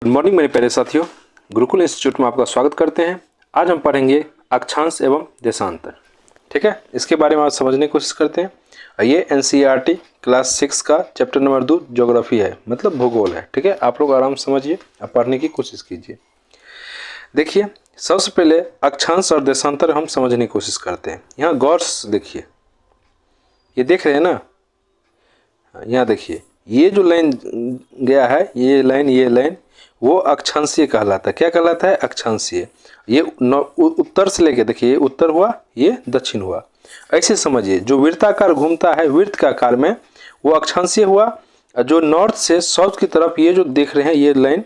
Good morning मेरे प्यारे साथियों, गुरुकुल इंस्टीट्यूट में आपका स्वागत करते हैं। आज हम पढ़ेंगे अक्षांश एवं देशांतर। ठीक है, इसके बारे में आज समझने की कोशिश करते हैं। ये एनसीईआरटी क्लास 6 का चैप्टर नंबर 2 ज्योग्राफी है, मतलब भूगोल है। ठीक है, आप लोग आराम से समझिए और पढ़ने की कोशिश कीजिए। देखिए, सबसे पहले अक्षांश और देशांतर हम समझने की कोशिश करते हैं। यहाँ गौर से देखिए, ये देख रहे हैं ना, यहाँ देखिए, ये जो लाइन गया है, ये लाइन वो अक्षांशीय कहलाता है। क्या कहलाता है? अक्षांशीय। ये उत्तर से लेके देखिए, ये उत्तर हुआ, ये दक्षिण हुआ। ऐसे समझिए, जो वृत्ताकार घूमता है वृत्त का आकार में, वो अक्षांशीय हुआ। जो नॉर्थ से साउथ की तरफ ये जो देख रहे हैं ये लाइन,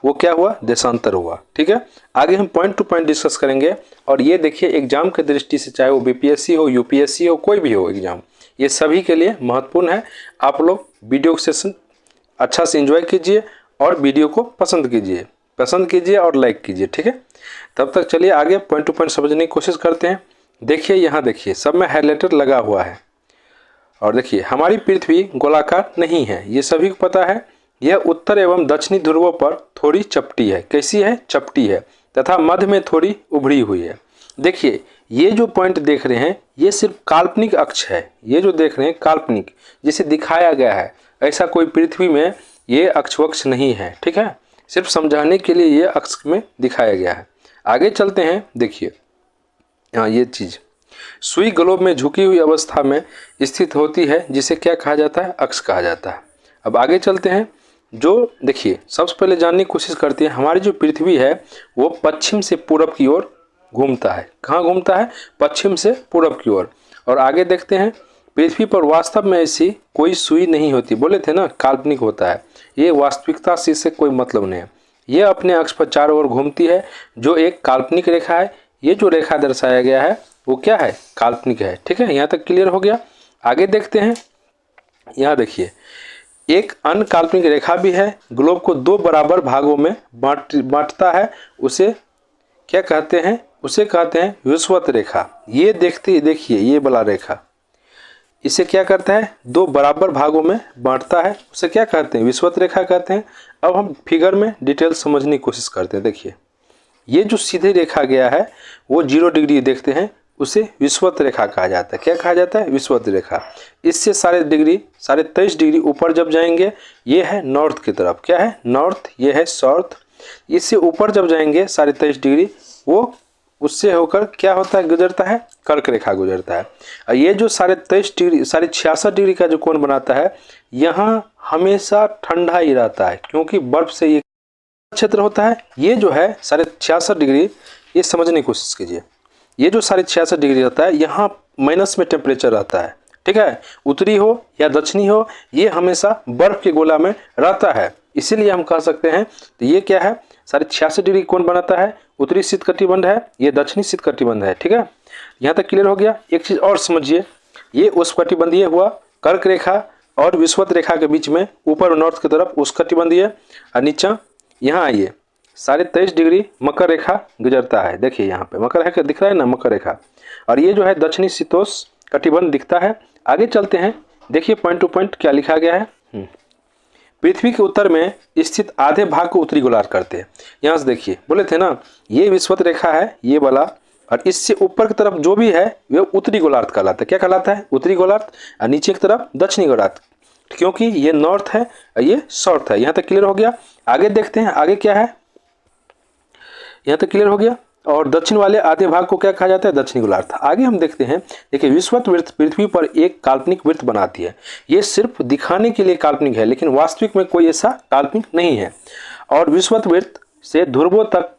वो क्या हुआ? देशांतर हुआ। ठीक है, आगे हम पॉइंट टू पॉइंट डिस्कस करेंगे। और ये देखिए, एग्जाम के दृष्टि से, चाहे वो बीपीएससी हो, यूपीएससी हो, कोई भी हो एग्जाम, ये सभी के लिए महत्वपूर्ण है। आप लोग वीडियो सेशन अच्छा से एंजॉय कीजिए और वीडियो को पसंद कीजिए और लाइक कीजिए। ठीक है, तब तक चलिए आगे पॉइंट टू पॉइंट समझने की कोशिश करते हैं। देखिए, यहाँ देखिए, सब में हाइलाइटर लगा हुआ है। और देखिए, हमारी पृथ्वी गोलाकार नहीं है, ये सभी को पता है। यह उत्तर एवं दक्षिणी ध्रुवों पर थोड़ी चपटी है। कैसी है? चपटी है, तथा मध्य में थोड़ी उभरी हुई है। देखिए, ये जो पॉइंट देख रहे हैं, ये सिर्फ काल्पनिक अक्ष है। ये जो देख रहे हैं काल्पनिक, जिसे दिखाया गया है। ऐसा कोई पृथ्वी में ये अक्षवक्ष नहीं है। ठीक है, सिर्फ समझाने के लिए ये अक्ष में दिखाया गया है। आगे चलते हैं। देखिए, हाँ, ये चीज सुई ग्लोब में झुकी हुई अवस्था में स्थित होती है, जिसे क्या कहा जाता है? अक्ष कहा जाता है। अब आगे चलते हैं। जो देखिए, सबसे पहले जानने की कोशिश करते हैं, हमारी जो पृथ्वी है वो पश्चिम से पूरब की ओर घूमता है। कहाँ घूमता है? पश्चिम से पूरब की ओर। और आगे देखते हैं, पृथ्वी पर वास्तव में ऐसी कोई सुई नहीं होती। बोले थे ना, काल्पनिक होता है। ये वास्तविकता से कोई मतलब नहीं है। ये अपने अक्ष पर चारों ओर घूमती है, जो एक काल्पनिक रेखा है। ये जो रेखा दर्शाया गया है वो क्या है? काल्पनिक है। ठीक है, यहाँ तक क्लियर हो गया। आगे देखते हैं। यहाँ देखिए, एक अन्य काल्पनिक रेखा भी है, ग्लोब को दो बराबर भागों में बांटता है। उसे क्या कहते हैं? उसे कहते हैं विषुवत रेखा। ये देखिए, ये वाला रेखा, इसे क्या करता है? दो बराबर भागों में बांटता है। उसे क्या कहते हैं? विषुवत रेखा कहते हैं। अब हम फिगर में डिटेल समझने की कोशिश करते हैं। देखिए, ये जो सीधे रेखा गया है वो 0 डिग्री देखते हैं, उसे विषुवत रेखा कहा जाता है। क्या कहा जाता है? विषुवत रेखा। इससे 23.5 डिग्री ऊपर जब जाएंगे, ये है नॉर्थ की तरफ। क्या है? नॉर्थ। ये है साउथ। इससे ऊपर जब जाएंगे 23.5 डिग्री, वो उससे होकर क्या होता है? गुजरता है, कर्क रेखा गुजरता है। और ये जो 66 डिग्री का जो कोण बनाता है, यहाँ हमेशा ठंडा ही रहता है, क्योंकि बर्फ से ये क्षेत्र होता है। ये जो है 66.5 डिग्री, ये समझने की कोशिश कीजिए। ये जो 66.5 डिग्री रहता है, यहाँ माइनस में टेम्परेचर रहता है। ठीक है, उत्तरी हो या दक्षिणी हो, ये हमेशा बर्फ के गोला में रहता है। इसीलिए हम कह सकते हैं, तो ये क्या है? 66.5 डिग्री कोण बनाता है। उत्तरी शीत कटिबंध है, ये दक्षिणी शीत कटिबंध है। ठीक है, यहाँ तक क्लियर हो गया। एक चीज और समझिए, ये उष्णकटिबंधीय हुआ, कर्क रेखा और विषुवत रेखा के बीच में ऊपर नॉर्थ की तरफ उष्णकटिबंधीय, और नीचा यहाँ आइए 23.5 डिग्री मकर रेखा गुजरता है। देखिए, यहाँ पे मकर है, दिख रहा है ना, मकर रेखा। और ये जो है दक्षिणी शीतोष्ण कटिबंध दिखता है। आगे चलते हैं। देखिए, पॉइंट टू पॉइंट क्या लिखा गया है। पृथ्वी के उत्तर में स्थित आधे भाग को उत्तरी गोलार्ध करते हैं। यहाँ से देखिए, बोले थे ना, ये विषुवत रेखा है, ये वाला, और इससे ऊपर की तरफ जो भी है वह उत्तरी गोलार्ध कहलाता है। क्या कहलाता है? उत्तरी गोलार्ध। और नीचे की तरफ दक्षिणी गोलार्ध, क्योंकि ये नॉर्थ है और ये साउथ है। यहाँ तक क्लियर हो गया। आगे देखते हैं, आगे क्या है। यहाँ तक क्लियर हो गया। और दक्षिण वाले आधे भाग को क्या कहा जाता है? दक्षिणी गोलार्ध। आगे हम देखते हैं। देखिए, विषुवत वृत्त पृथ्वी पर एक काल्पनिक वृत्त बनाती है। ये सिर्फ दिखाने के लिए काल्पनिक है, लेकिन वास्तविक में कोई ऐसा काल्पनिक नहीं है। और विषुवत वृत्त से ध्रुवों तक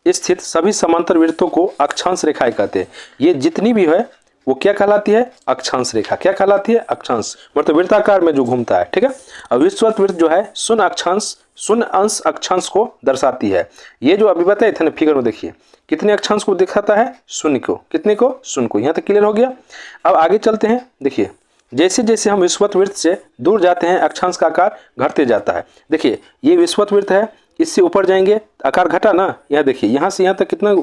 स्थित सभी समांतर वृत्तों को अक्षांश रेखाएं कहते हैं। ये जितनी भी है वो क्या कहलाती है? अक्षांश रेखा। क्या कहलाती है? अक्षांश, मतलब वृत्ताकार में जो घूमता है। ठीक है, और विषुवत वृत्त जो है शून्य अंश अक्षांश को दर्शाती है। ये जो अभी बताए थे ना फिगर में, देखिए कितने अक्षांश को दिखाता है? शून्य को। कितने को? शून्य को। यहाँ तक क्लियर हो गया। अब आगे चलते हैं। देखिए, जैसे जैसे हम विषुवत वृत्त से दूर जाते हैं, अक्षांश का आकार घटते जाता है। देखिए, ये विषुवत वृत्त है, इससे ऊपर जाएंगे आकार घटा ना। यहाँ देखिए, यहाँ से यहाँ तक कितना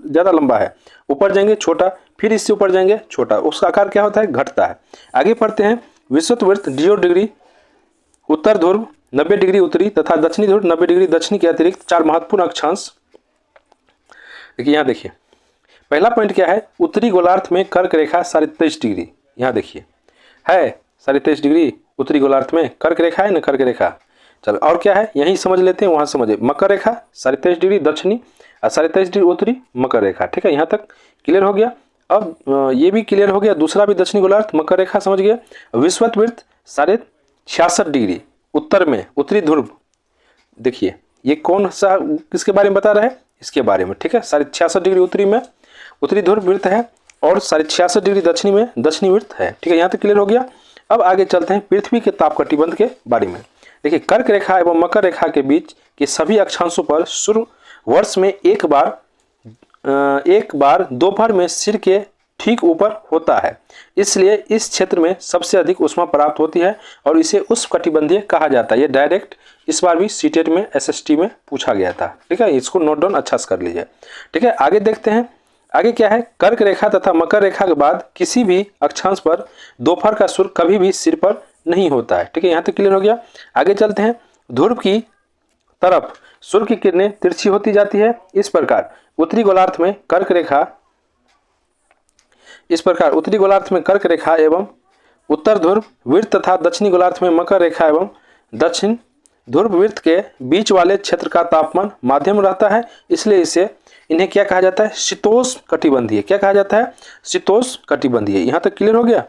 ज़्यादा लंबा है। ऊपर जाएंगे छोटा, फिर इससे ऊपर जाएंगे छोटा, उसका आकार क्या होता है? घटता है। आगे पढ़ते हैं। विषुवत वृत्त 0 डिग्री उत्तर ध्रुव 90 डिग्री उत्तरी तथा दक्षिणी ध्रुव 90 डिग्री दक्षिणी के अतिरिक्त 4 महत्वपूर्ण अक्षांश। देखिए यहाँ देखिए, पहला पॉइंट क्या है, उत्तरी गोलार्ध में कर्क रेखा 23.5 डिग्री। यहाँ देखिए है 23.5 डिग्री उत्तरी गोलार्ध में कर्क रेखा है ना, कर्क रेखा। चलो और क्या है, यहीं समझ लेते हैं, वहां समझे। मकर रेखा 23.5 डिग्री दक्षिणी और 23.5 डिग्री उत्तरी मकर रेखा। ठीक है, यहाँ तक क्लियर हो गया। अब ये भी क्लियर हो गया, दूसरा भी दक्षिणी गोलार्ध मकर रेखा समझ गया। विषुवत वृत्त 66.5 डिग्री उत्तर में उत्तरी ध्रुव। देखिए ये कौन सा, किसके बारे में बता रहा है, इसके बारे में। ठीक है, 66.5 डिग्री उत्तरी में उत्तरी ध्रुव वृत्त है और 66.5 डिग्री दक्षिणी में दक्षिणी वृत्त है। ठीक है, यहाँ तक क्लियर हो गया। अब आगे चलते हैं पृथ्वी के ताप कटिबंध के बारे में। देखिए कर्क रेखा एवं मकर रेखा के बीच के सभी अक्षांशों पर सूर्य वर्ष में एक बार दोपहर में सिर के ठीक ऊपर होता है, इसलिए इस क्षेत्र में सबसे अधिक ऊष्मा प्राप्त होती है और इसे उष्णकटिबंधीय कहा जाता है। ये डायरेक्ट इस बार भी सीटेट में एसएसटी में पूछा गया था। ठीक है, इसको नोट डाउन अच्छा से कर लीजिए। ठीक है, आगे देखते हैं। आगे क्या है, कर्क रेखा तथा मकर रेखा के बाद किसी भी अक्षांश पर दोपहर का सूर्य कभी भी सिर पर नहीं होता है। ठीक है, यहाँ तक क्लियर हो गया। आगे चलते हैं। ध्रुव की तरफ सूर्य की किरणें तिरछी होती जाती है। इस प्रकार उत्तरी गोलार्ध में कर्क रेखा एवं उत्तर ध्रुव वृत्त तथा दक्षिणी गोलार्ध में मकर रेखा एवं दक्षिण ध्रुव वृत्त के बीच वाले क्षेत्र का तापमान माध्यम रहता है, इसलिए इन्हें क्या कहा जाता है, शीतोष्ण कटिबंधीय। क्या कहा जाता है, शीतोष्ण कटिबंधीय। यहाँ तक क्लियर हो गया।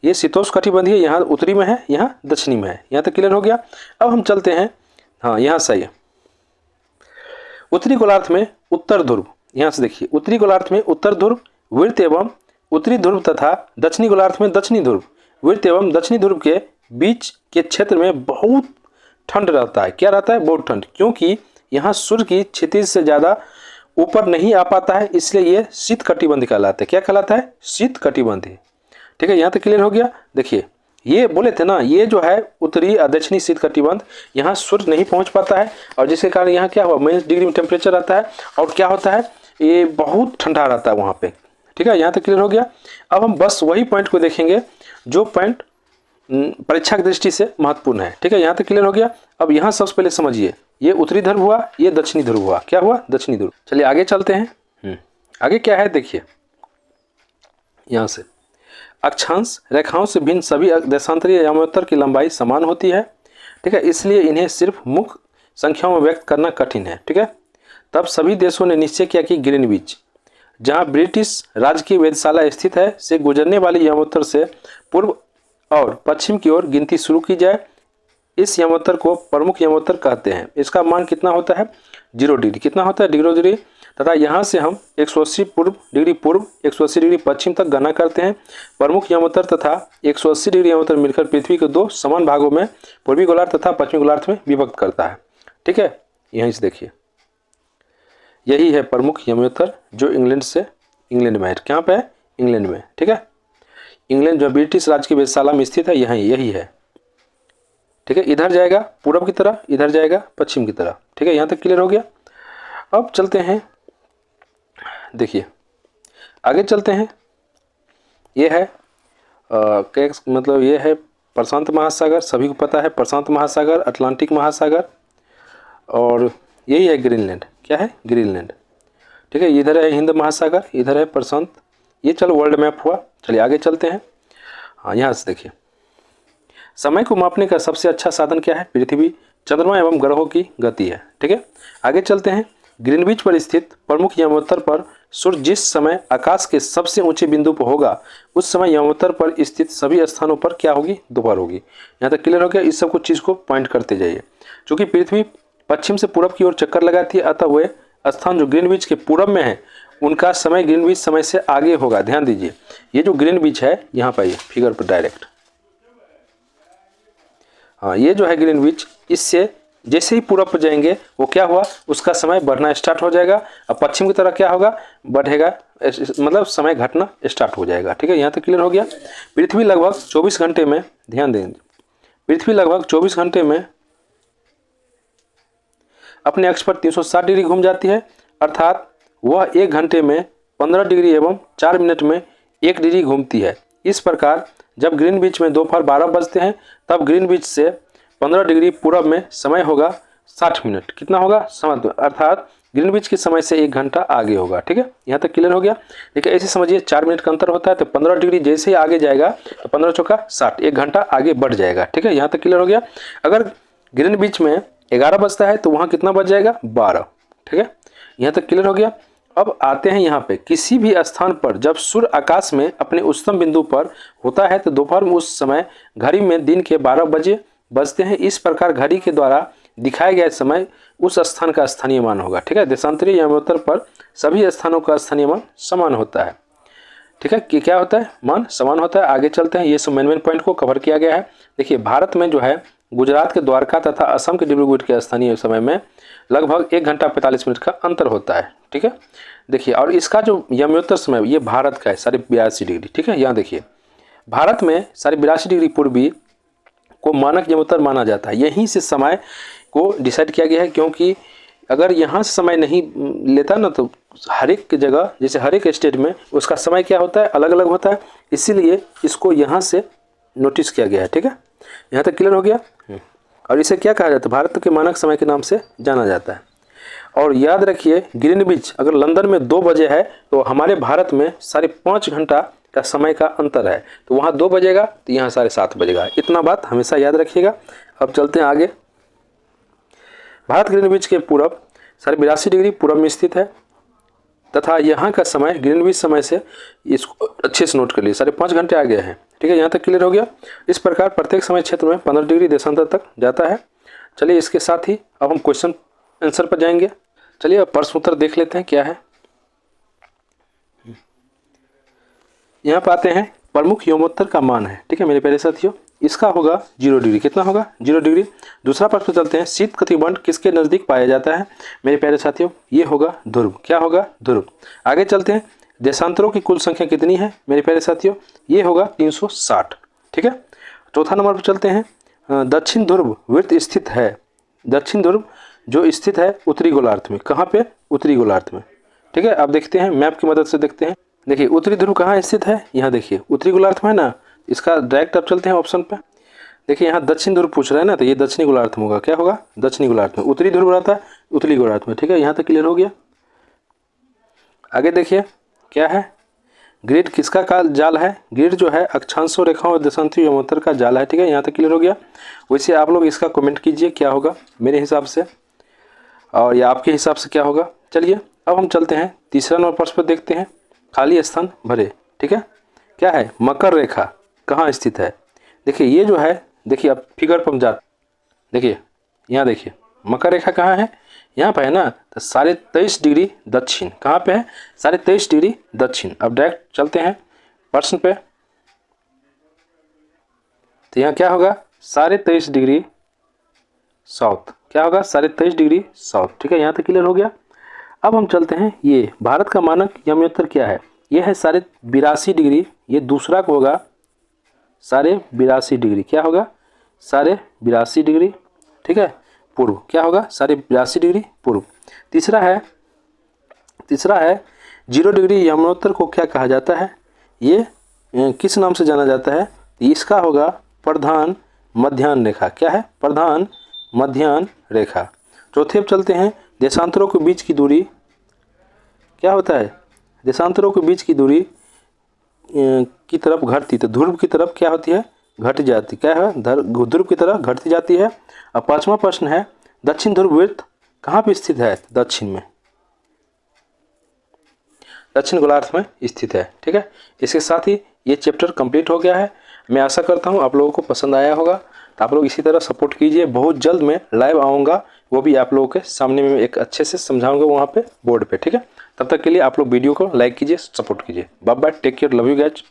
ये शीतोष्ण कटिबंधीय यहाँ उत्तरी में है, यहाँ दक्षिणी में है। यहाँ तक क्लियर हो गया। अब हम चलते हैं, हाँ यहाँ सही है। उत्तरी गोलार्ध में उत्तर ध्रुव, यहाँ से देखिए उत्तरी गोलार्ध में उत्तर ध्रुव वृत्त एवं उत्तरी ध्रुव तथा दक्षिणी गोलार्ध में दक्षिणी ध्रुव वृत्त एवं दक्षिणी ध्रुव के बीच के क्षेत्र में बहुत ठंड रहता है। क्या रहता है, बहुत ठंड, क्योंकि यहाँ सूर्य की क्षितिज से ज्यादा ऊपर नहीं आ पाता है, इसलिए ये शीत कटिबंध कहलाता है। क्या कहलाता है, शीत कटिबंध। ठीक है, यहाँ तक क्लियर हो गया। देखिए ये बोले थे ना, ये जो है उत्तरी और दक्षिणी शीत कटिबंध, यहाँ सूर्य नहीं पहुंच पाता है और जिसके कारण यहाँ क्या हुआ, -डिग्री में टेम्परेचर रहता है और क्या होता है, ये बहुत ठंडा रहता है वहाँ पे। ठीक है, यहाँ तक क्लियर हो गया। अब हम बस वही पॉइंट को देखेंगे जो पॉइंट परीक्षा की दृष्टि से महत्वपूर्ण है। ठीक है, यहाँ तक क्लियर हो गया। अब यहाँ सबसे पहले समझिए, ये उत्तरी ध्रुव हुआ, ये दक्षिणी ध्रुव हुआ। क्या हुआ, दक्षिणी ध्रुव। चलिए आगे चलते हैं। आगे क्या है, देखिए यहाँ से अक्षांश रेखाओं से भिन्न सभी देशांतरीय यामोत्तर की लंबाई समान होती है। ठीक है, इसलिए इन्हें सिर्फ मुख्य संख्याओं में व्यक्त करना कठिन है। ठीक है, तब सभी देशों ने निश्चय किया कि ग्रीनविच, जहां ब्रिटिश राज की वेधशाला स्थित है, से गुजरने वाली यामोत्तर से पूर्व और पश्चिम की ओर गिनती शुरू की जाए। इस यामोत्तर को प्रमुख यामोत्तर कहते हैं। इसका मान कितना होता है, 0 डिग्री। कितना होता है, 0 डिग्री। तथा यहाँ से हम 180 डिग्री पूर्व 180 डिग्री पश्चिम तक गणना करते हैं। प्रमुख यामोत्तर तथा 180 डिग्री यामोत्तर मिलकर पृथ्वी के 2 समान भागों में पूर्वी गोलार्ध तथा पश्चिमी गोलार्ध में विभक्त करता है। ठीक है, यहीं से देखिए, यही है प्रमुख यामोत्तर जो इंग्लैंड में है। कहाँ पे है, इंग्लैंड में। ठीक है, इंग्लैंड जो ब्रिटिश राज की वेधशाला में स्थित है, यही है। ठीक है, इधर जाएगा पूर्व की तरह, इधर जाएगा पश्चिम की तरह। ठीक है, यहाँ तक क्लियर हो गया। अब चलते हैं, देखिए आगे चलते हैं। ये है मतलब ये है प्रशांत महासागर, सभी को पता है प्रशांत महासागर, अटलांटिक महासागर, और यही है ग्रीनलैंड। क्या है, ग्रीनलैंड। ठीक है, इधर है हिंद महासागर, इधर है प्रशांत। ये चलो वर्ल्ड मैप हुआ। चलिए आगे चलते हैं। हाँ, यहाँ से देखिए, समय को मापने का सबसे अच्छा साधन क्या है, पृथ्वी, चंद्रमा एवं ग्रहों की गति है। ठीक है, आगे चलते हैं। ग्रीनविच पर स्थित प्रमुख यामोत्तर पर सूर्य जिस समय आकाश के सबसे ऊंचे बिंदु पर होगा, उस समय यामोत्तर पर स्थित सभी स्थानों पर क्या होगी, दोपहर होगी। यहाँ तक क्लियर हो गया। इस सब कुछ चीज़ को पॉइंट करते जाइए। चूंकि पृथ्वी पश्चिम से पूर्व की ओर चक्कर लगाती है, अतः वे स्थान जो ग्रीनविच के पूर्व में है, उनका समय ग्रीनविच समय से आगे होगा। ध्यान दीजिए, ये जो ग्रीनविच है, यहाँ पर ये फिगर पर डायरेक्ट, हाँ ये जो है ग्रीनविच, इससे जैसे ही पूरब पर जाएंगे वो क्या हुआ, उसका समय बढ़ना स्टार्ट हो जाएगा। अब पश्चिम की तरफ क्या होगा, बढ़ेगा, मतलब समय घटना स्टार्ट हो जाएगा। ठीक है, यहाँ तक क्लियर हो गया। पृथ्वी लगभग 24 घंटे में, ध्यान देंगे, पृथ्वी लगभग 24 घंटे में अपने अक्ष पर 360 डिग्री घूम जाती है, अर्थात वह 1 घंटे में 15 डिग्री एवं 4 मिनट में 1 डिग्री घूमती है। इस प्रकार जब ग्रीनविच में दोपहर 12 बजते हैं, तब ग्रीनविच से 15 डिग्री पूरब में समय होगा 60 मिनट। कितना होगा? समय, अर्थात ग्रीनविच के समय से 1 घंटा आगे होगा। ठीक है, यहाँ तक क्लियर हो गया। देखिए ऐसे समझिए 4 मिनट का अंतर होता है, तो 15 डिग्री जैसे ही आगे जाएगा तो 15 चौका 60, 1 घंटा आगे बढ़ जाएगा। ठीक है, यहाँ तक क्लियर हो गया। अगर ग्रीनविच में 11 बजता है तो वहाँ कितना बज जाएगा? 12। ठीक है, यहाँ तक क्लियर हो गया। अब आते हैं यहाँ पे, किसी भी स्थान पर जब सूर्य आकाश में अपने उच्चतम बिंदु पर होता है तो दोपहर में उस समय घड़ी में दिन के 12 बजे बजते हैं। इस प्रकार घड़ी के द्वारा दिखाया गया समय उस स्थान का स्थानीय मान होगा। ठीक है, देशांतरीय यमोत्तर पर सभी स्थानों का स्थानीय मान समान होता है। ठीक है, कि क्या होता है? मान समान होता है। आगे चलते हैं, ये सब मेन पॉइंट को कवर किया गया है। देखिए भारत में जो है गुजरात के द्वारका तथा असम के डिब्रूगढ़ के स्थानीय समय में लगभग 1 घंटा 45 मिनट का अंतर होता है। ठीक है, देखिए और इसका जो यमोत्तर समय ये भारत का है 82.5 डिग्री। ठीक है, यहाँ देखिए भारत में 82.5 डिग्री पूर्वी को मानक यमोत्तर माना जाता है। यहीं से समय को डिसाइड किया गया है, क्योंकि अगर यहाँ से समय नहीं लेता ना तो हर एक जगह, जैसे हर एक स्टेट में उसका समय क्या होता है? अलग अलग होता है, इसीलिए इसको यहाँ से नोटिस किया गया है। ठीक है, यहाँ तक क्लियर हो गया। और इसे क्या कहा जाता है? भारत के मानक समय के नाम से जाना जाता है। और याद रखिए ग्रीनविच अगर लंदन में 2 बजे है तो हमारे भारत में 5.5 घंटा का समय का अंतर है, तो वहाँ 2 बजेगा तो यहाँ 7:30 बजेगा। इतना बात हमेशा याद रखिएगा। अब चलते हैं आगे। भारत ग्रीनविच के पूरब 82.5 डिग्री पूरब में स्थित है तथा यहाँ का समय ग्रीनविच समय से, इसको अच्छे से नोट कर लिए, 5.5 घंटे आगे है। ठीक है, यहाँ तक क्लियर हो गया। इस प्रकार प्रत्येक समय क्षेत्र में 15 डिग्री देशांतर तक जाता है। चलिए इसके साथ ही अब हम क्वेश्चन आंसर पर जाएंगे। चलिए अब प्रश्न उत्तर देख लेते हैं क्या है। यहाँ पर आते हैं प्रमुख यमोत्तर का मान है। ठीक है मेरे प्यारे साथियों, इसका होगा 0 डिग्री। कितना होगा? 0 डिग्री। दूसरा प्रश्न पर चलते हैं, शीत कटिबंध किसके नज़दीक पाया जाता है? मेरे प्यारे साथियों ये होगा ध्रुव। क्या होगा? ध्रुव। आगे चलते हैं, देशांतरों की कुल संख्या कितनी है? मेरे प्यारे साथियों ये होगा 360। ठीक है, चौथा नंबर पर चलते हैं, दक्षिण ध्रुव वृत्त स्थित है। दक्षिण ध्रुव जो स्थित है उत्तरी गोलार्ध में। कहाँ पे? उत्तरी गोलार्ध में। ठीक है, अब देखते हैं मैप की मदद से देखते हैं। देखिए उत्तरी ध्रुव कहाँ स्थित है? यहाँ देखिए उत्तरी गोलार्ध में है ना, इसका डायरेक्ट अब चलते हैं ऑप्शन पे। देखिए यहाँ दक्षिण ध्रुव पूछ रहा है ना, तो ये दक्षिणी गोलार्ध में होगा। क्या होगा? दक्षिणी गोलार्ध में। उत्तरी ध्रुव रहता है उत्तरी गोलार्ध में। ठीक है, यहाँ तक क्लियर हो गया। आगे देखिए क्या है, ग्रिड किसका का जाल है? ग्रिड जो है अक्षांशों, रेखाओं और देशांतरीय यमोत्तर का जाल है। ठीक है, यहाँ तक क्लियर हो गया। वैसे आप लोग इसका कमेंट कीजिए क्या होगा मेरे हिसाब से, और या आपके हिसाब से क्या होगा। चलिए अब हम चलते हैं तीसरा नंबर प्रश्न पर देखते हैं, खाली स्थान भरे। ठीक है, क्या है? मकर रेखा कहाँ स्थित है? देखिए ये जो है, देखिए अब फिगर पर जा, देखिए यहाँ देखिए मकर रेखा कहाँ है? यहाँ पे है ना, तो 23.5 डिग्री दक्षिण। कहाँ पे है? 23.5 डिग्री दक्षिण। अब डायरेक्ट चलते हैं प्रश्न पे, तो यहाँ क्या होगा? 23.5 डिग्री साउथ। क्या होगा? 23.5 डिग्री साउथ। ठीक है, यहाँ तक क्लियर हो गया। अब हम चलते हैं, ये भारत का मानक यमोत्तर क्या है? ये है 82.5 डिग्री। ये दूसरा को होगा 82.5 डिग्री। क्या होगा? 82.5 डिग्री। ठीक है, पूर्व। क्या होगा? 82.5 डिग्री पूर्व। तीसरा है 0 डिग्री यमोत्तर को क्या कहा जाता है? ये किस नाम से जाना जाता है? इसका होगा प्रधान मध्याह्न रेखा। क्या है? प्रधान मध्याह्न रेखा। चौथे पर चलते हैं, देशांतरों के बीच की दूरी क्या होता है? देशांतरों के बीच की दूरी की तरफ घटती, तो ध्रुव की तरफ क्या होती है? घट जाती। क्या है? ध्रुव की तरफ घटती जाती है। अब पांचवा प्रश्न है, दक्षिण ध्रुव वृत्त कहाँ पे स्थित है? दक्षिण में, दक्षिण गोलार्ध में स्थित है। ठीक है, इसके साथ ही ये चैप्टर कंप्लीट हो गया है। मैं आशा करता हूँ आप लोगों को पसंद आया होगा। तो आप लोग इसी तरह सपोर्ट कीजिए। बहुत जल्द मैं लाइव आऊँगा, वो भी आप लोगों के सामने में एक अच्छे से समझाऊंगा वहाँ पे बोर्ड पे। ठीक है, तब तक के लिए आप लोग वीडियो को लाइक कीजिए, सपोर्ट कीजिए। Bye bye, take care, love you guys.